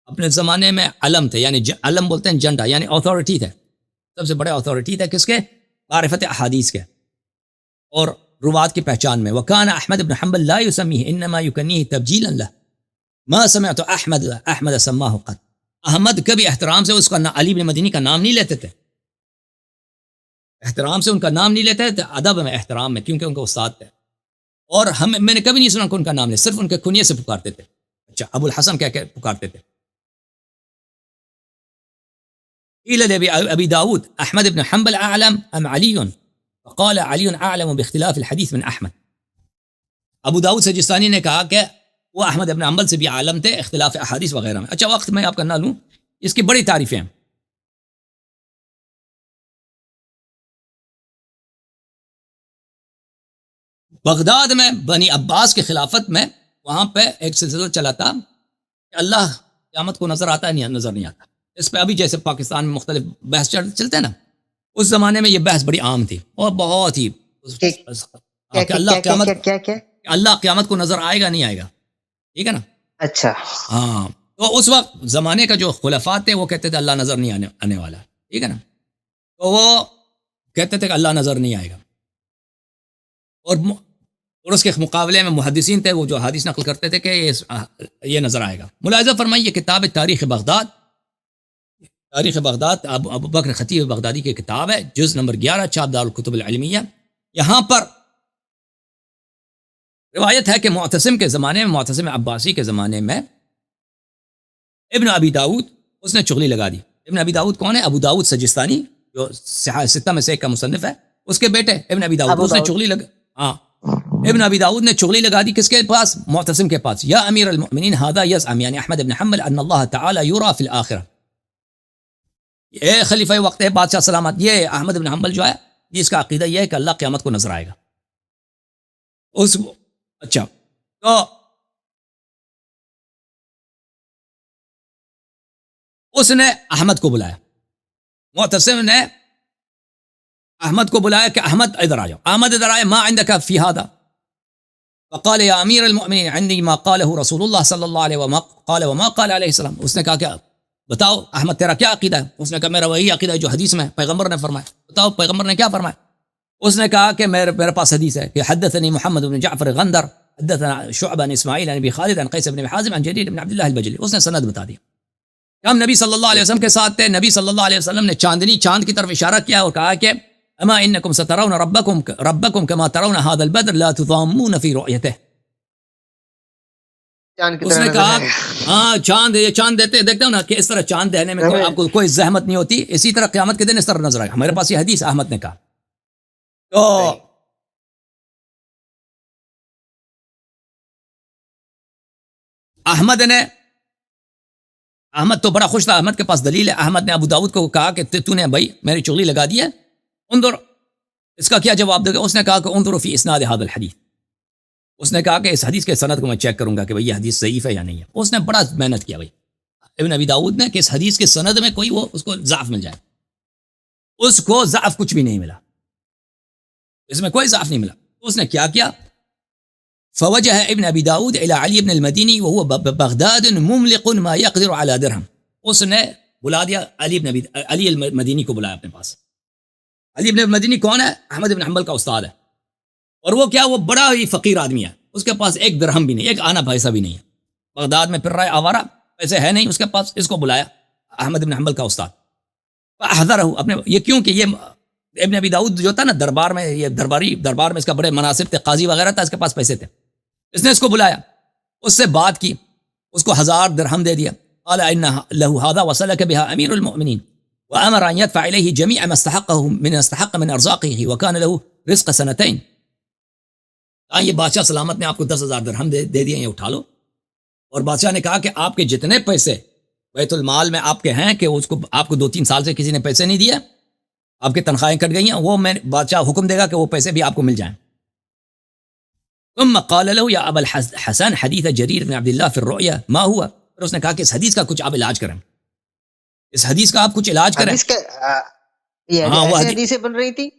اپنے زمانے میں علم تھے، یعنی علم بولتے ہیں جھنڈا، یعنی اتھارٹی تھے، سب سے بڑے اتھارٹی تھے. کس کے؟ معرفت احادیث کے اور روات کی پہچان میں. وکان احمد بن حنبل لا یسمیہ انما یکنیہ تبجیلا له. ما سمعت احمد سماہ قط. احمد کبھی احترام سے اس کا علی بن مدینی کا نام نہیں لیتے تھے، احترام سے ان کا نام نہیں لیتے تھے، ادب میں، احترام میں، کیونکہ ان کے استاد تھے. اور میں نے کبھی نہیں سنا کہ ان کا نام لے، صرف ان کے کنیے سے پکارتے تھے. اچھا، ابو الحسن کہہ کے پکارتے تھے. ابی داود احمد بن حنبل اعلم ام علی؟ فقال علی اعلم باختلاف الحدیث من احمد. ابو داود سجستانی نے کہا کہ وہ احمد بن حنبل سے بھی عالم تھے اختلاف احادیث وغیرہ میں. اچھا، وقت میں آپ کا نہ لوں، اس کی بڑی تعریفیں ہیں. بغداد میں بنی عباس کے خلافت میں وہاں پہ ایک سلسلہ چلا تھا کہ اللہ قیامت کو نظر آتا ہے یا نظر نہیں آتا. اس پہ ابھی جیسے پاکستان میں مختلف بحث چلتے ہیں نا، اس زمانے میں یہ بحث بڑی عام تھی اور بہت ہی کہ اللہ قیامت کو نظر آئے گا نہیں آئے گا. ٹھیک ہے نا؟ اچھا، ہاں. تو اس وقت زمانے کا جو خلفاء تھے وہ کہتے تھے اللہ نظر نہیں آنے والا. ٹھیک ہے نا؟ تو وہ کہتے تھے کہ اللہ نظر نہیں آئے گا. اور اس کے مقابلے میں محدثین تھے وہ جو حدیث نقل کرتے تھے کہ یہ نظر آئے گا. ملاحظہ فرمائیے کتاب تاریخ بغداد ابو بکر خطیب بغدادی کی کتاب ہے، جز نمبر 11، چاپ دار الکتب العلمیہ. یہاں پر روایت ہے کہ معتصم کے زمانے میں، معتصم عباسی کے زمانے میں ابن ابی داود اس نے چغلی لگا دی ابن ابی داؤد کون ہے؟ ابو داؤد سجستانی جو صحاح ستہ میں سے ایک کا مصنف ہے، اس کے بیٹے ابن ابی داؤد. اس نے چغلی ابن ابی داؤد نے چغلی لگا دی کس کے پاس؟ معتصم کے پاس. یا امیر المؤمنین هذا يزعم یعنی احمد بن حنبل ان اللہ تعالی یرا فی الآخرہ، اے خلیفہ وقت ہے بادشاہ سلامت، یہ احمد بن حنبل جو ہے اس کا عقیدہ یہ ہے کہ اللہ قیامت کو نظر آئے گا. اچھا تو اس نے احمد کو بلایا، معتصم نے احمد کو بلایا کہ احمد ادھر آ جاؤ. احمد ادھر آئے. ما عندك في هذا؟ فقال يا امیر المؤمنین عندي ما قاله رسول اللہ صلی اللہ علیہ وما قال علیہ السلام. اس نے کہا کہ بتاؤ احمد تیرا کیا عقیدہ ہے؟ اس نے کہا میرا وہی عقیدہ ہے جو حدیث میں پیغمبر نے فرمایا. بتاؤ پیغمبر نے کیا فرمایا؟ اس نے کہا کہ میرے پاس حدیث ہے کہ حدثني محمد بن جعفر غندر حدثنا شعبہ عن اسماعیل عن ابی خالد عن قیس بن حازم عن جریر بن عبداللہ البجلی. اس نے سند بتا دیا. ہم نبی صلی اللہ علیہ وسلم کے ساتھ تھے. نبی صلی اللہ علیہ وسلم نے چاند کی طرف اشارہ کیا اور کہا کہ اما انکم سترون ربکم کما ترون هذا البدر لا تضامون فی رؤیته. اس نے کہا ہاں چاند، یہ چاند دیکھتے ہو نا کہ اس طرح چاند دینے میں آپ کو کوئی زحمت نہیں ہوتی، اسی طرح قیامت کے دن اس طرح نظر آئے. ہمارے پاس یہ حدیث احمد نے کہا. تو احمد تو بڑا خوش تھا. احمد کے پاس دلیل ہے. احمد نے ابو داؤد کو کہا کہ تو نے بھائی میری چغلی لگا دی ہے، انظر اس کا کیا جواب دے گا. اس نے کہا کہ انظر فی اسناد هذا الحدیث. اس نے کہا کہ اس حدیث کے سند کو میں چیک کروں گا کہ بھئی یہ حدیث ضعیف ہے یا نہیں ہے. اس نے بڑا محنت کیا بھئی ابن ابی داؤد نے کہ اس حدیث کے سند میں کوئی وہ اس کو ضعف مل جائے. اس کو ضعف کچھ بھی نہیں ملا، اس میں کوئی ضعف نہیں ملا. اس نے کیا کیا؟ فوجہ ابن ابی داؤد الى علی بن المدینی وهو بغداد مملق ما يقدر على درہم. اس نے بلا دیا علی المدینی کو بلایا اپنے پاس. علی بن المدینی کون ہے؟ احمد بن حنبل کا استاد ہے. اور وہ کیا؟ وہ بڑا ہی فقیر آدمی ہے. اس کے پاس ایک درہم بھی نہیں، ایک آنا پیسہ بھی نہیں ہے. بغداد میں پھر رہا ہے آوارہ، پیسے ہے نہیں اس کے پاس. اس کو بلایا احمد بن حنبل کا استاد. فاحذرہ اپنے یہ کیوں کہ یہ ابن ابی داؤد جو تھا نا دربار میں، یہ دربار میں اس کا بڑے مناصب تھے، قاضی وغیرہ تھا، اس کے پاس پیسے تھے. اس نے اس کو بلایا، اس سے بات کی، اس کو 1000 درہم دے دیا. قال ان له هذا وصلك بها امیر المؤمنین وامر ان يدفع اليه جميع ما استحق من ارزاقه وكان له رزق سنتين. یہ بادشاہ سلامت نے آپ کو 10,000 درہم دے دیے، یہ اٹھا لو. اور بادشاہ نے کہا کہ آپ کے جتنے پیسے بیت المال میں آپ کے ہیں کہ اس کو آپ کو 2-3 سال سے کسی نے پیسے نہیں دیے، آپ کی تنخواہیں کٹ گئی ہیں، وہ میں بادشاہ حکم دے گا کہ وہ پیسے بھی آپ کو مل جائیں. ثم قال له يا ابا الحسن حديث جرير بن عبد الله في الرؤيا ما هو. پھر اس نے کہا کہ اس حدیث کا کچھ آپ علاج کریں، اس حدیث کا آپ کچھ علاج کریں.
یہ حدیثیں بن رہی تھی؟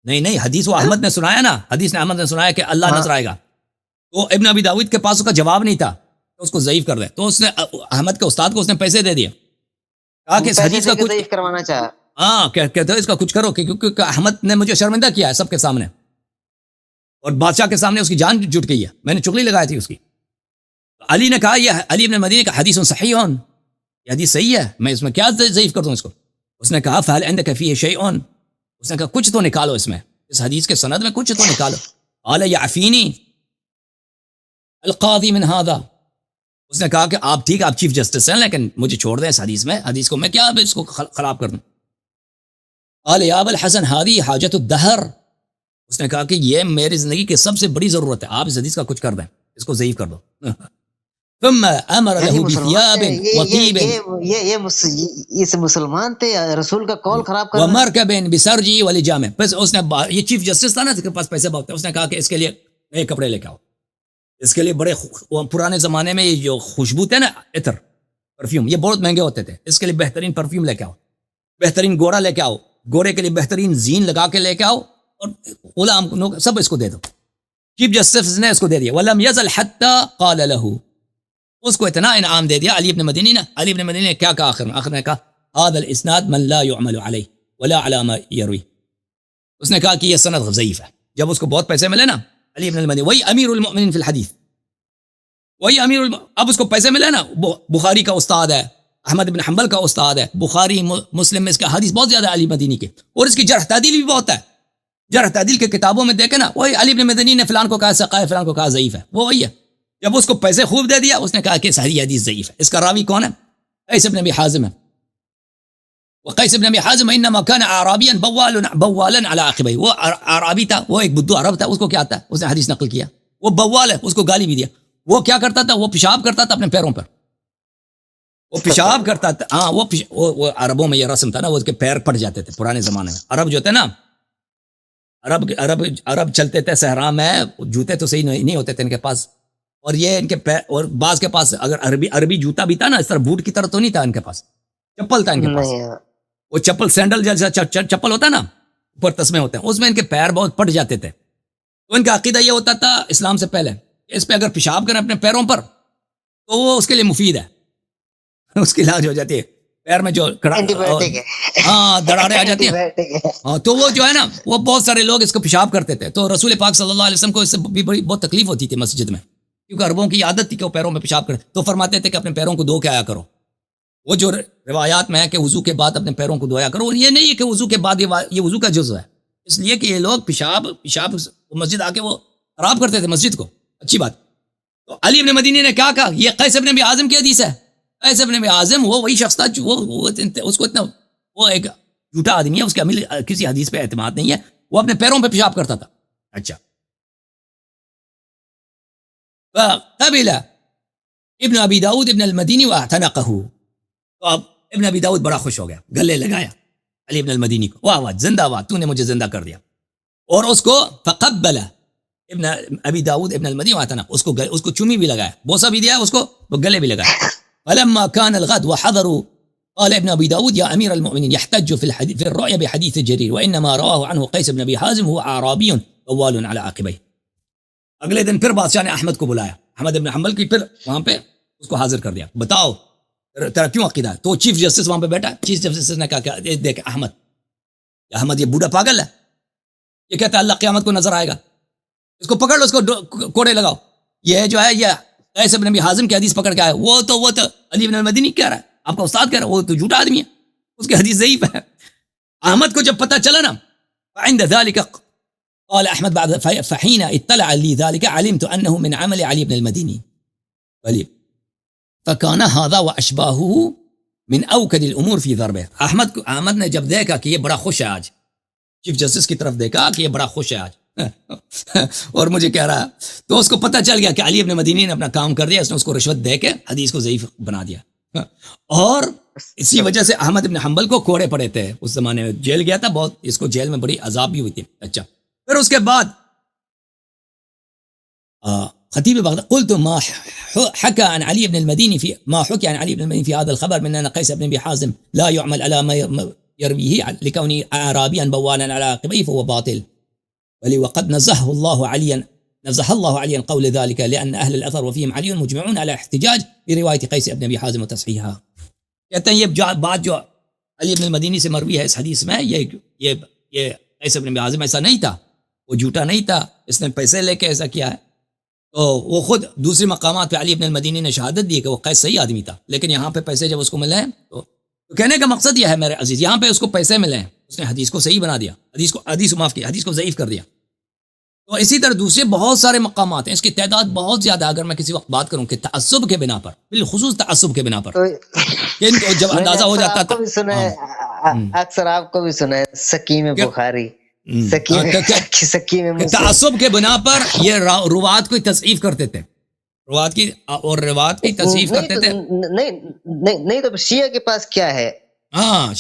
نہیں حدیث وہ احمد نے سنایا نا، حدیث نے احمد نے سنایا کہ اللہ نظر آئے گا. تو ابن ابی داؤد کے پاس اس کا جواب نہیں تھا تو اس کو ضعیف کر دے. تو اس نے احمد کے استاد کو اس نے پیسے دے دیے، کہا کہ اس حدیث کا کچھ
ضعیف کروانا چاہا.
ہاں کہتے اس کا کچھ کرو کیونکہ احمد نے مجھے شرمندہ کیا ہے سب کے سامنے، اور بادشاہ کے سامنے اس کی جان جٹ گئی ہے، میں نے چغلی لگائی تھی اس کی. علی نے کہا یہ علی ابن مدینی کا حدیث صحیح، یہ حدیث صحیح ہے، میں اس میں کیا ضعیف کر دوں اس کو. اس نے کہا فهل عندك فيه شيء، اس نے کہا کچھ تو نکالو اس میں، اس حدیث کے سند میں کچھ تو نکالو. قال يعفيني القاضي من هذا. اس نے کہا کہ آپ ٹھیک آپ چیف جسٹس ہیں لیکن مجھے چھوڑ دیں اس حدیث کو میں کیا اس کو خراب کر دوں. قال يا ابا الحسن هذه حاجة الدهر. اس نے کہا کہ یہ میری زندگی کی سب سے بڑی ضرورت ہے، آپ اس حدیث کا کچھ کر دیں، اس کو ضعیف کر دو. ثم امر له بثياب وطيب.
یہ مسلمان تھے، رسول کا قول خراب کرنا.
ومركب بسرجي ولجام. بس اس نے یہ چیف جسٹس تھا نا، اس کے پاس پیسے بہت تھے. اس نے کہا کہ اس کے لیے نئے کپڑے لے کے آؤ، اس کے لیے بڑے پرانے زمانے میں یہ جو خوشبو تھے نا، عطر پرفیوم، یہ بہت مہنگے ہوتے تھے. اس کے لیے بہترین پرفیوم لے کے آؤ، بہترین گوڑا لے کے آؤ، گورے کے لیے بہترین زین لگا کے لے کے آؤ، اور غلام سب اس کو دے دو. چیف جسٹس نے اس کو دے دیا. ولم يزل حتى قال له، اس کو اتنا انعام دے دیا علی ابن مدینی نے. علی ابن مدینی نے کیا کہا آخر نے کہا هذا الاسناد من لا يعمل عليه ولا على ما يروي. اس نے کہا کہ یہ سند ضعیف ہے. جب اس کو بہت پیسے ملے نا، علی ابن المدینی وہی امیر المؤمنین فی الحدیث، وہی اب اس کو پیسے ملے نا، بخاری کا استاد ہے، احمد بن حنبل کا استاد ہے، بخاری مسلم میں اس کا حدیث بہت زیادہ علی مدینی کے، اور اس کی جرح تعدیل بھی بہت ہے. جرح تعدیل کے کتابوں میں دیکھیں نا، وہی علی بن مدینی نے فلان کو کہا ثقہ ہے، فلان کو کہا ضعیف ہے، وہ وہی ہے. جب اس کو پیسے خوب دے دیا، اس نے کہا کہ صحیح حدیث ضعیف ہے. اس کا راوی کون ہے؟ قیس بن ابی حازم ہے. وقیس بن ابی حازم انما كان اعرابیا بوالا على عقبیہ، وہ اعرابی تھا، وہ ایک بدو عرب تھا، اس کو کیا آتا ہے، اس نے حدیث نقل کیا، وہ بوال ہے، اس کو گالی بھی دیا، وہ کیا کرتا تھا، وہ پیشاب کرتا تھا اپنے پیروں پر، وہ پیشاب کرتا تھا، ہاں وہ عربوں میں یہ رسم تھا نا، وہ اس کے پیر پھٹ جاتے تھے پرانے زمانے میں، عرب جو تھے نا، عرب چلتے تھے صحرا میں، جوتے تو صحیح نہیں ہوتے تھے ان کے پاس، اور یہ ان کے پیر، اور بعض کے پاس اگر عربی جوتا بھی تھا نا، اس طرح بوٹ کی طرح تو نہیں تھا ان کے پاس، چپل تھا ان کے پاس، وہ چپل سینڈل جیسا چپل ہوتا نا، اوپر تسمے ہوتے ہیں، اس میں ان کے پیر بہت پھٹ جاتے تھے، تو ان کا عقیدہ یہ ہوتا تھا اسلام سے پہلے، اس پہ اگر پیشاب کریں اپنے پیروں پر تو وہ اس کے لیے مفید ہے، اس کی علاج ہو جاتی ہے، پیر میں جو ہاں دراڑیں آ جاتی ہیں، ہاں تو وہ جو ہے نا، وہ بہت سارے لوگ اس کو پیشاب کرتے تھے، تو رسول پاک صلی اللہ علیہ وسلم کو اس سے بھی بہت تکلیف ہوتی تھی مسجد میں، کیونکہ عربوں کی عادت تھی کہ وہ پیروں میں پیشاب کرتے، تو فرماتے تھے کہ اپنے پیروں کو دھو کے آیا کرو، وہ جو روایات میں ہے کہ وضو کے بعد اپنے پیروں کو دھویا کرو، یہ نہیں ہے کہ وضو کے بعد یہ وضو کا جزو ہے، اس لیے کہ یہ لوگ پیشاب مسجد آ کے وہ خراب کرتے تھے مسجد کو، اچھی بات۔ تو علی ابن مدینی نے کیا کہا، یہ قیس ابن ابی حازم کی حدیث ہے، قیس ابن ابی حازم وہ وہی شخص تھا جو اس کو اتنا، وہ ایک جھوٹا آدمی ہے، اس کے کسی حدیث پہ اعتماد نہیں ہے، وہ اپنے پیروں پہ پیشاب کرتا تھا۔ اچھا، فقبل ابن ابی داؤد ابن المدینی واعتنقہ، تو اب ابن ابی داؤد بڑا خوش ہو گیا، گلے لگایا علی ابن المدینی کو، واہ واہ زندہ واہ، تو نے مجھے زندہ کر دیا، اور اس کو فقبل ابن ابی داؤد ابن المدینی واعتنق، اس کو چومی بھی لگایا، بوسہ بھی دیا اس کو، وہ گلے بھی لگایا۔ فلما كان الغد وحضروا قال ابن ابي داود يا امير المؤمنين يحتج في الرؤيا بحديث جرير وانما رواه عنه قيس بن ابي حازم هو اعرابي بوال على عقبيه۔ اگلے دن پھر بادشاہ نے احمد کو بلایا، احمد ابن حنبل کی، پھر وہاں پہ اس کو حاضر کر دیا، بتاؤ تیرا کیوں عقیدہ ہے؟ تو چیف جسٹس وہاں پہ بیٹھا، چیف جسٹس نے کہا کہ دیکھ احمد یہ بوڑھا پاگل ہے، یہ کہتا ہے اللہ قیامت کو نظر آئے گا، اس کو پکڑ لو، اس کو کوڑے لگاؤ، یہ جو ہے یہ قیس ابن ابی حازم کی حدیث پکڑ کے آیا، وہ تو علی ابن المدینی کہہ رہا ہے، آپ کا استاد کہہ رہا ہے، وہ تو جھوٹا آدمی ہے، اس کی حدیث ضعیف ہے۔ احمد کو جب پتہ چلا نا، فعند ذلك قال احمد بعد فحين اطلع لي ذلك علمت انه من عمل علي بن المديني فكان هذا واشباهه من اوكد الامور في ضربه۔ احمد نے جب دیکھا کہ یہ بڑا خوش ہے، آج چیف جسٹس کی طرف دیکھا کہ یہ بڑا خوش ہے آج اور مجھے کہہ رہا ہے، تو اس کو پتہ چل گیا کہ علی ابن مدینی نے اپنا کام کر دیا، اس نے اس کو رشوت دے کے حدیث کو ضعیف بنا دیا، اور اسی وجہ سے احمد ابن حنبل کو کوڑے پڑے تھے، اس زمانے میں جیل گیا تھا، بہت اس کو جیل میں بڑی عذاب بھی ہوئی تھی۔ اچھا، پھر اس کے بعد خطیب بغداد قلت ما حكى عن علي بن المديني في ما حكي عن علي بن المديني في هذا الخبر من ان قيس بن ابي حازم لا يعمل على ما يرويه لكونه اعرابيا بوالا على عقبيه فهو باطل، بل وقد نزه الله عليا قول ذلك لان اهل الاثر وفيهم علي مجمعون على احتجاج بروايه قيس بن ابي حازم وتصحيحها۔ کہتے ہیں یہ بات جو علی ابن المدینی سے مروی ہے اس حدیث میں، یہ قیس بن ابی حازم ایسا نہیں تھا، وہ جھوٹا نہیں تھا، اس نے پیسے لے کے ایسا کیا ہے، تو وہ خود دوسری مقامات پہ علی ابن المدینی نے شہادت دی کہ وہ قیس صحیح آدمی تھا، لیکن یہاں پہ پیسے جب اس کو ملے ہیں تو کہنے کا مقصد یہ ہے میرے عزیز، یہاں پہ اس کو پیسے ملے ہیں، اس نے حدیث کو صحیح بنا دیا، حدیث کو معاف کیا، حدیث کو ضعیف کر دیا۔ تو اسی طرح دوسرے بہت سارے مقامات ہیں، اس کی تعداد بہت زیادہ، اگر میں کسی وقت بات کروں کہ تعصب کے بنا پر، بالخصوص تعصب کے بنا پر، کہ ان کو جب اندازہ ہو جاتا تھا،
اکثر آپ کو بھی سنا ہے سکیم بخاری،
تعصب کے بنا پر یہ روات کو تضعیف کرتے تھے، روات کی تضعیف کرتے تھے۔
نہیں تو شیعہ کے پاس کیا ہے،
ہاں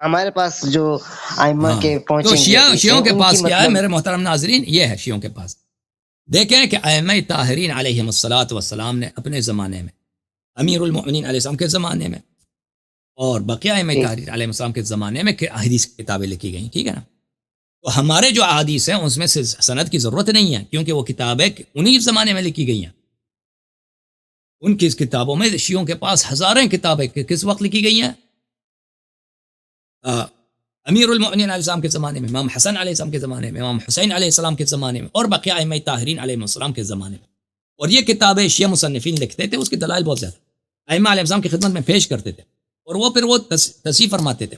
ہمارے پاس جو ائمہ کے
تو شیعوں کے پاس کیا ہے میرے محترم ناظرین، یہ ہے شیعوں کے پاس، دیکھیں کہ ائمہ طاہرین علیہم الصلاۃ والسلام نے اپنے زمانے میں، امیر المؤمنین علیہ السلام کے زمانے میں اور بقیہ ائمہ طاہرین علیہ السلام کے زمانے میں حدیث کی کتابیں لکھی گئیں، ٹھیک ہے نا، تو ہمارے جو احادیث ہیں اس میں سے سند کی ضرورت نہیں ہے، کیونکہ وہ کتابیں انہی زمانے میں لکھی گئی ہیں، ان کی کتابوں میں شیعوں کے پاس ہزاریں کتابیں کس وقت لکھی گئی ہیں، امیر المؤمنین علیہ السلام کے زمانے میں، امام حسن علیہ السلام کے زمانے میں، امام حسین علیہ السلام کے زمانے میں، اور بقیہ ائمہ طاہرین علیہ السلام کے زمانے میں، اور یہ کتابیں شیعہ مصنفین لکھتے تھے، اس کی دلائل بہت زیادہ ائمہ علیہ السلام کی خدمت میں پیش کرتے تھے، اور وہ پھر تصحیح فرماتے تھے،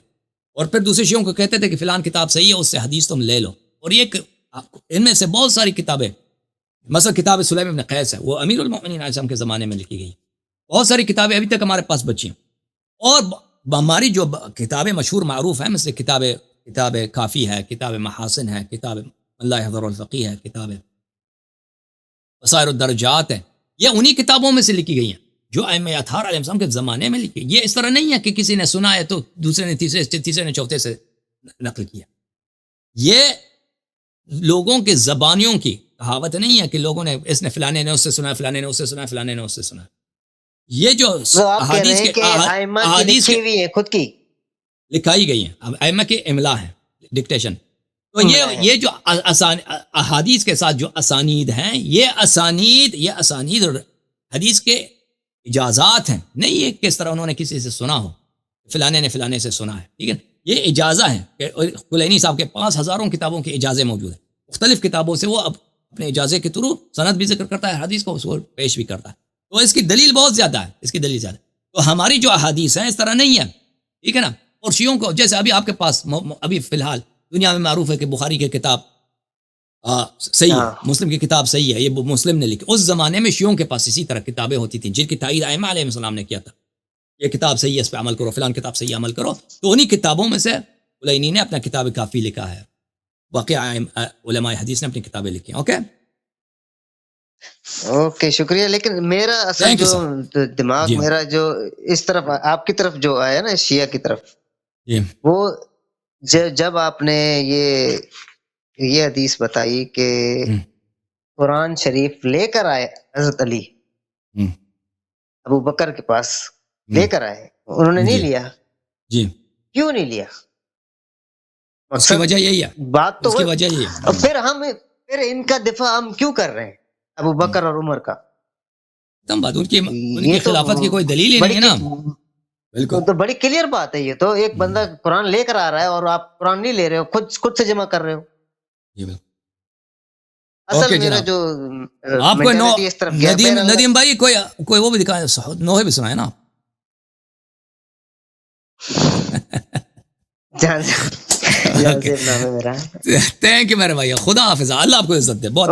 اور پھر دوسرے شیعوں کو کہتے تھے کہ فلان کتاب صحیح ہے، اس سے حدیث تم لے لو، اور یہ ان میں سے بہت ساری کتابیں، مثلا کتاب سلیم ابن قیس ہے، وہ امیر المؤمنین علیہ السلام کے زمانے میں لکھی گئی، بہت ساری کتابیں ابھی تک ہمارے پاس بچی ہیں، اور ہماری جو کتابیں مشہور معروف ہیں، مثل کتاب کافی ہے، کتاب محاسن ہے، کتاب اللہ حضر الفقی ہے، کتاب وسائر الدرجات ہے، یہ انہی کتابوں میں سے لکھی گئی ہیں جو ائمہ اطہار علیہ السلام کے زمانے میں لکھی. یہ اس طرح نہیں ہے کہ کسی نے سنا ہے تو دوسرے نے تیسرے نے چوتھے سے نقل کیا. یہ لوگوں کے زبانیوں کی کہاوت نہیں ہے کہ لوگوں نے اس نے فلانے نے اس سے سنا، فلانے نے اس سے سنا، فلانے نے اس سے سنا. یہ جو
احادیث کے احادیث ہوئی ہیں خود کی
لکھائی گئی ہیں، ائمہ کی املا ہے، ڈکٹیشن. تو یہ جو احادیث کے ساتھ جو اسانید ہیں، یہ اسانید حدیث کے اجازات ہیں، نہیں یہ کس طرح انہوں نے کسی سے سنا ہو، فلانے نے فلانے سے سنا ہے. ٹھیک ہے، یہ اجازہ ہے کہ کلینی صاحب کے 5000 کتابوں کے اجازے موجود ہیں. مختلف کتابوں سے وہ اپنے اجازے کے تھرو سند بھی ذکر کرتا ہے، حدیث کو اس کو پیش بھی کرتا ہے. تو اس کی دلیل بہت زیادہ ہے، اس کی دلیل زیادہ ہے. تو ہماری جو احادیث ہیں اس طرح نہیں ہے. ٹھیک ہے نا. اور شیعوں کو جیسے ابھی آپ کے پاس ابھی فی الحال دنیا میں معروف ہے کہ بخاری کی کتاب صحیح ہے، مسلم کی کتاب صحیح ہے، یہ مسلم نے لکھی. اس زمانے میں شیعوں کے پاس اسی طرح کتابیں ہوتی تھیں جن کی تائید ائمہ علیہ السلام نے کیا تھا. یہ کتاب صحیح ہے، اس پہ عمل کرو، فلان کتاب صحیح ہے، عمل کرو. تو انہی کتابوں میں سے کلینی نے اپنا کتاب کافی لکھا ہے، باقی علماء حدیث نے اپنی کتابیں لکھی ہیں.
اوکے شکریہ. لیکن میرا اصل جو دماغ میرا جو اس طرف آپ کی طرف جو آیا نا شیعہ کی طرف، وہ جب آپ نے یہ حدیث بتائی کہ قرآن شریف لے کر آئے حضرت علی ابو بکر کے پاس، لے کر آئے، انہوں نے نہیں لیا.
جی
کیوں نہیں لیا؟
اس کی وجہ یہی ہے،
بات تو
اس کی وجہ یہی ہے.
اور پھر ان کا دفاع ہم کیوں کر رہے ہیں ابو بکر اور عمر کا؟
بات ان کی خلافت کی کوئی دلیل ہی نہیں ہے نا. بالکل،
تو بڑی کلیئر بات ہے یہ. تو ایک بندہ قرآن لے کر آ رہا ہے اور آپ قرآن نہیں لے رہے ہو، خود سے جمع کر رہے ہو. اصل میرا جو
آپ کو ندیم بھائی کوئی وہ بھی دکھائے، نوحے بھی سنائے نا.
جان سے نام ہے میرا.
تھینک یو میرے بھائی، خدا حافظ، اللہ آپ کو عزت دے. بہت